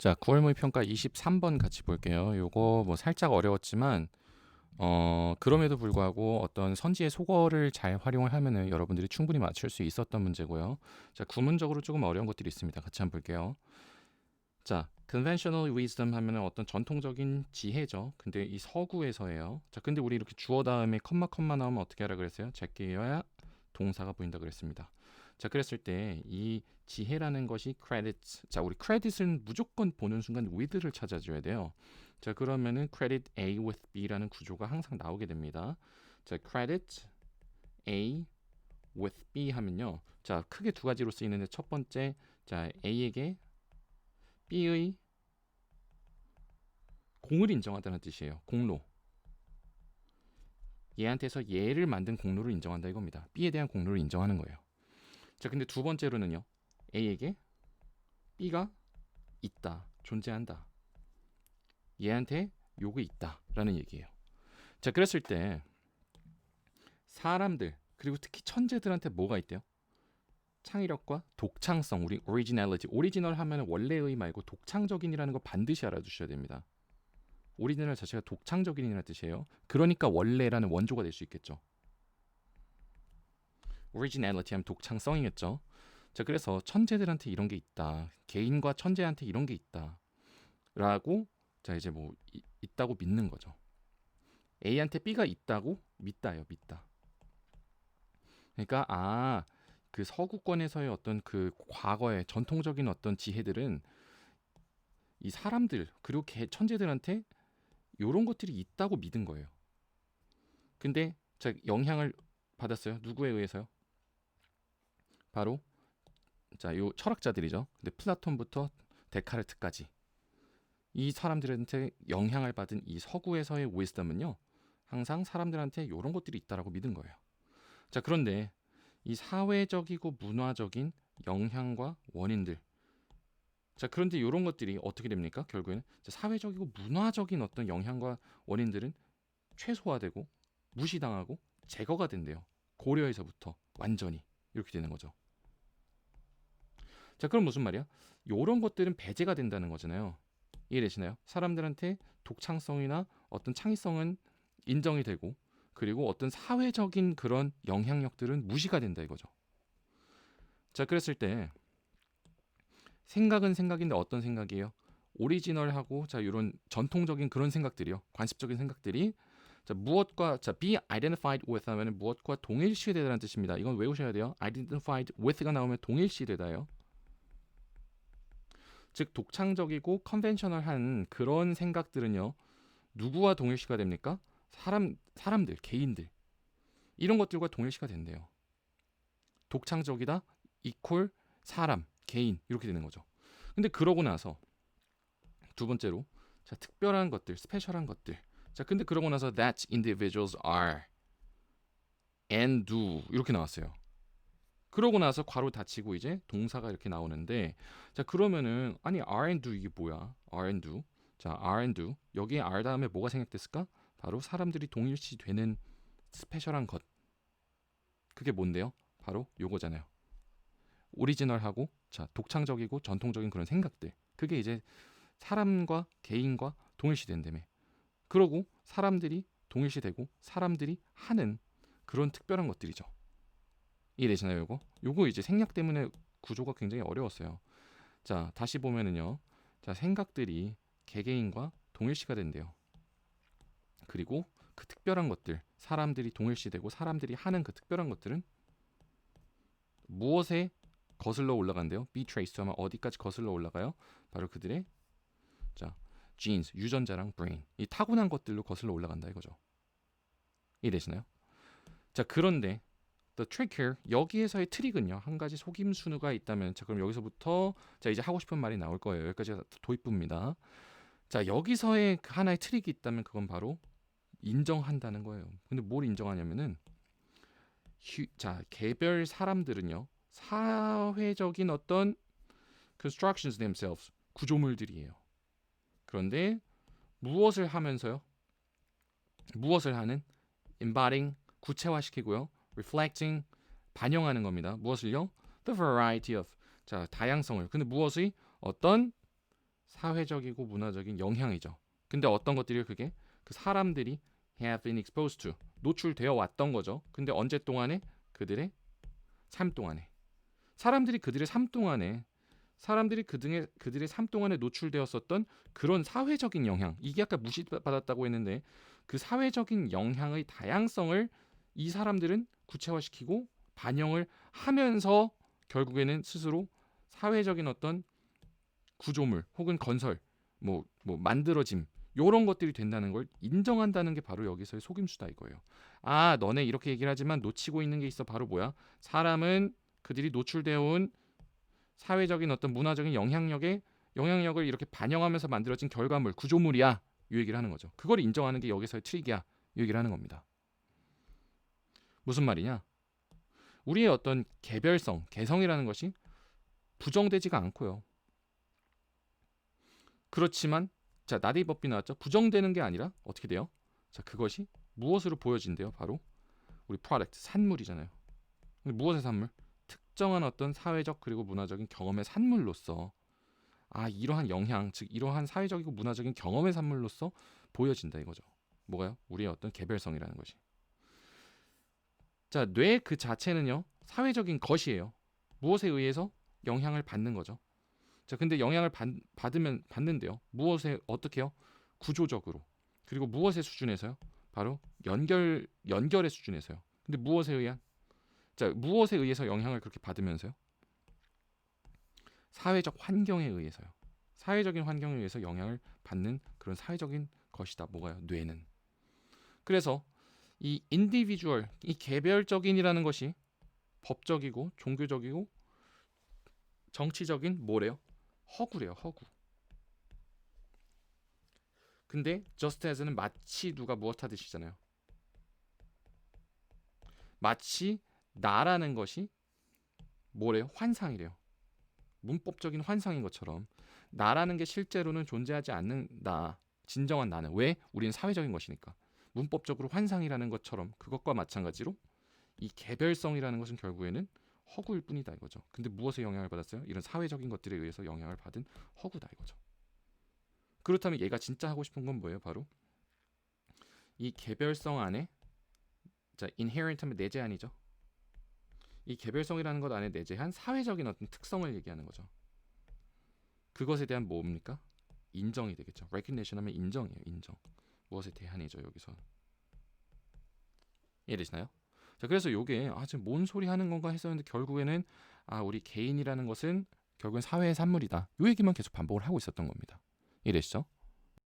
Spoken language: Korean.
자, 9월 모의평가 23번 같이 볼게요. 요거 뭐 살짝 어려웠지만 그럼에도 불구하고 어떤 선지의 속어를 잘 활용을 하면은 여러분들이 충분히 맞출 수 있었던 문제고요. 자, 구문적으로 조금 어려운 것들이 있습니다. 같이 한번 볼게요. 자, conventional wisdom 하면은 어떤 전통적인 지혜죠. 근데 이 서구에서예요. 자, 근데 우리 이렇게 주어 다음에 컴마 나오면 어떻게 하라 그랬어요? 제끼어야 동사가 보인다 그랬습니다. 자, 그랬을 때 이 지혜라는 것이 credits. 자, 우리 credit은 무조건 보는 순간 with를 찾아줘야 돼요. 자, 그러면은 credit A with B라는 구조가 항상 나오게 됩니다. 자, credit A with B 하면요. 자, 크게 두 가지로 쓰이는데 첫 번째, 자, A에게 B의 공을 인정하다는 뜻이에요. 공로. 얘한테서 얘를 만든 공로를 인정한다 이겁니다. B에 대한 공로를 인정하는 거예요. 자, 근데 두 번째로는요. A에게 B가 있다, 존재한다. 얘한테 요게 있다라는 얘기예요. 자, 그랬을 때 사람들 그리고 특히 천재들한테 뭐가 있대요? 창의력과 독창성, 우리 originality. 오리지널 하면 원래의 말고 독창적인이라는 거 반드시 알아두셔야 됩니다. 오리지널 자체가 독창적인이라는 뜻이에요. 그러니까 원래라는 원조가 될 수 있겠죠. originality 하면 독창성이겠죠. 자, 그래서 천재들한테 이런 게 있다. 개인과 천재한테 이런 게 있다. 라고 자, 이제 뭐 있다고 믿는 거죠. A한테 B가 있다고 믿다요. 믿다. 그러니까 그 서구권에서의 어떤 그 과거의 전통적인 어떤 지혜들은 이 사람들 그리고 천재들한테 이런 것들이 있다고 믿은 거예요. 근데 자, 영향을 받았어요. 누구에 의해서요? 바로 자, 요 철학자들이죠. 근데 플라톤부터 데카르트까지 이 사람들한테 영향을 받은 이 서구에서의 위스덤은요. 항상 사람들한테 이런 것들이 있다라고 믿은 거예요. 자, 그런데 이 사회적이고 문화적인 영향과 원인들. 자, 그런데 이런 것들이 어떻게 됩니까? 결국에는 사회적이고 문화적인 어떤 영향과 원인들은 최소화되고 무시당하고 제거가 된대요. 고려에서부터 완전히 이렇게 되는 거죠. 자, 그럼 무슨 말이야? 이런 것들은 배제가 된다는 거잖아요. 이해되시나요? 사람들한테 독창성이나 어떤 창의성은 인정이 되고 그리고 어떤 사회적인 그런 영향력들은 무시가 된다 이거죠. 자, 그랬을 때 생각은 생각인데 어떤 생각이에요? 오리지널하고 자, 이런 전통적인 그런 생각들이요. 관습적인 생각들이 자, 무엇과 자, be identified with 하면 무엇과 동일시되다는 뜻입니다. 이건 외우셔야 돼요. identified with가 나오면 동일시되다요. 즉 독창적이고 컨벤셔널한 그런 생각들은요. 누구와 동일시가 됩니까? 사람들, 개인들. 이런 것들과 동일시가 된대요. 독창적이다 이퀄 사람, 개인 이렇게 되는 거죠. 근데 그러고 나서 두 번째로 자, 특별한 것들, 스페셜한 것들. 자, 근데 그러고 나서 that individuals are and do 이렇게 나왔어요. 그러고 나서 괄호 닫히고 이제 동사가 이렇게 나오는데 자, 그러면은 아니 are and do 이게 뭐야? are and do. 자, are and do. 여기에 are 다음에 뭐가 생략됐을까? 바로 사람들이 동일시 되는 스페셜한 것. 그게 뭔데요? 바로 요거잖아요. 오리지널하고 자, 독창적이고 전통적인 그런 생각들. 그게 이제 사람과 개인과 동일시된다며. 그러고 사람들이 동일시되고 사람들이 하는 그런 특별한 것들이죠. 이해되시나요, 요거? 요거 이제 생략 때문에 구조가 굉장히 어려웠어요. 자, 다시 보면은요. 자, 생각들이 개개인과 동일시가 된대요. 그리고 그 특별한 것들, 사람들이 동일시되고 사람들이 하는 그 특별한 것들은 무엇에 거슬러 올라간대요? be traced 하면 어디까지 거슬러 올라가요? 바로 그들의 자, genes, 유전자랑 brain. 이 타고난 것들로 거슬러 올라간다 이거죠. 이해되시나요? 자, 그런데 The trick here 여기에서의 트릭은요. 한 가지 속임수가 있다면 자, 그럼 여기서부터 자, 이제 하고 싶은 말이 나올 거예요. 여기까지가 도입부입니다. 자, 여기서의 하나의 트릭이 있다면 그건 바로 인정한다는 거예요. 근데 뭘 인정하냐면은 자, 개별 사람들은요. 사회적인 어떤 constructions themselves 구조물들이에요. 그런데 무엇을 하면서요? 무엇을 하는? embodying 구체화시키고요. reflecting 반영하는 겁니다. 무엇을요? the variety of 자, 다양성을. 근데 무엇이 어떤 사회적이고 문화적인 영향이죠. 근데 어떤 것들이 그게 그 사람들이 have been exposed to 노출되어 왔던 거죠. 근데 언제 동안에? 그들의 삶 동안에. 사람들이 그들의 삶 동안에 그들의 삶 동안에 노출되었었던 그런 사회적인 영향, 이게 아까 무시받았다고 했는데 그 사회적인 영향의 다양성을 이 사람들은 구체화시키고 반영을 하면서 결국에는 스스로 사회적인 어떤 구조물 혹은 건설, 만들어짐 요런 것들이 된다는 걸 인정한다는 게 바로 여기서의 속임수다 이거예요. 아, 너네 이렇게 얘기를 하지만 놓치고 있는 게 있어. 바로 뭐야? 사람은 그들이 노출되어 온 사회적인 어떤 문화적인 영향력을 이렇게 반영하면서 만들어진 결과물, 구조물이야. 이 얘기를 하는 거죠. 그걸 인정하는 게 여기서의 트릭이야. 이 얘기를 하는 겁니다. 무슨 말이냐? 우리의 어떤 개별성, 개성이라는 것이 부정되지가 않고요. 그렇지만 자, 나데이법비 나왔죠. 부정되는 게 아니라 어떻게 돼요? 자, 그것이 무엇으로 보여진대요? 바로 우리 프로덕트, 산물이잖아요. 무엇의 산물? 특정한 어떤 사회적 그리고 문화적인 경험의 산물로서 이러한 영향, 즉 이러한 사회적이고 문화적인 경험의 산물로서 보여진다 이거죠. 뭐가요? 우리의 어떤 개별성이라는 것이. 자, 뇌 그 자체는요. 사회적인 것이에요. 무엇에 의해서 영향을 받는 거죠. 자, 근데 영향을 받는데요. 무엇에 어떻게요? 구조적으로. 그리고 무엇의 수준에서요? 바로 연결의 수준에서요. 근데 무엇에 의한? 자, 무엇에 의해서 영향을 그렇게 받으면서요? 사회적 환경에 의해서요. 사회적인 환경에 의해서 영향을 받는 그런 사회적인 것이다. 뭐가요? 뇌는. 그래서 이 인디비주얼, 이 개별적인이라는 것이 법적이고 종교적이고 정치적인 뭐래요? 허구래요. 허구. 근데 just as는 마치 누가 무엇 하듯이잖아요. 마치 나라는 것이 뭐래요? 환상이래요. 문법적인 환상인 것처럼 나라는 게 실제로는 존재하지 않는다. 진정한 나는. 왜? 우리는 사회적인 것이니까. 문법적으로 환상이라는 것처럼 그것과 마찬가지로 이 개별성이라는 것은 결국에는 허구일 뿐이다 이거죠. 근데 무엇에 영향을 받았어요? 이런 사회적인 것들에 의해서 영향을 받은 허구다 이거죠. 그렇다면 얘가 진짜 하고 싶은 건 뭐예요? 바로 이 개별성 안에 자, inherent 하면 내재한이죠. 이 개별성이라는 것 안에 내재한 사회적인 어떤 특성을 얘기하는 거죠. 그것에 대한 뭡니까? 인정이 되겠죠. recognition 하면 인정이에요. 인정. 무엇에 대한이죠. 여기서. 이해되시나요? 자, 그래서 요게 지금 뭔 소리 하는 건가 했었는데 결국에는 우리 개인이라는 것은 결국엔 사회의 산물이다. 요 얘기만 계속 반복을 하고 있었던 겁니다. 이해되시죠?